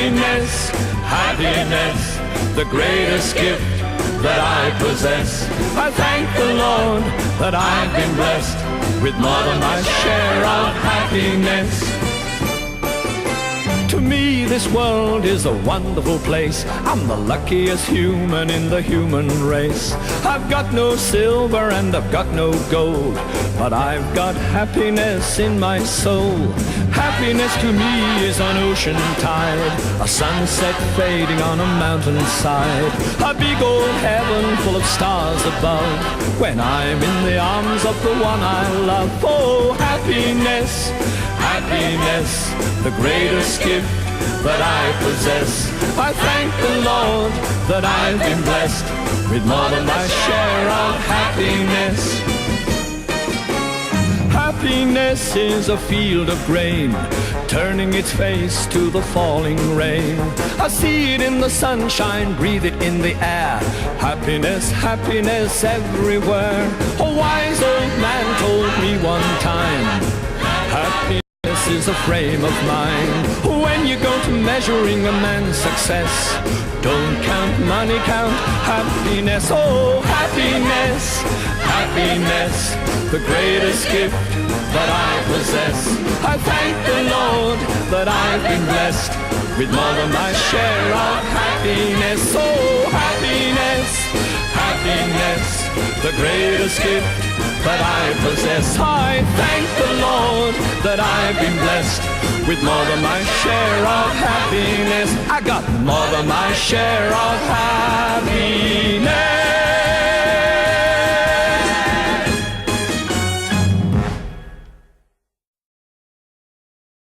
Happiness, happiness, the greatest gift that I possess. I thank the Lord that I've been blessed with more than my share of happiness. To me this world is a wonderful place. I'm the luckiest human in the human race. I've got no silver and I've got no gold, but I've got happiness in my soul. Happiness to me is an ocean tide, a sunset fading on a mountainside, a big old heaven full of stars above, when I'm in the arms of the one I love. Oh, happiness, happiness, the greatest gift that I possess. I thank the Lord that I've been blessed with more than my share of happiness. Happiness is a field of grain, turning its face to the falling rain. I see it in the sunshine, breathe it in the air. Happiness, happiness everywhere. A wise old man told me one time, happiness is a frame of mind. When you go to measuring a man's success, don't count money, count happiness. Oh, happiness, happiness, the greatest gift that I possess. I thank the Lord that I've been blessed with more than my share of happiness. Oh, happiness, happiness, the greatest gift that I possess. I thank the Lord that I've been blessed with more than my share of happiness. I got more than my share of happiness.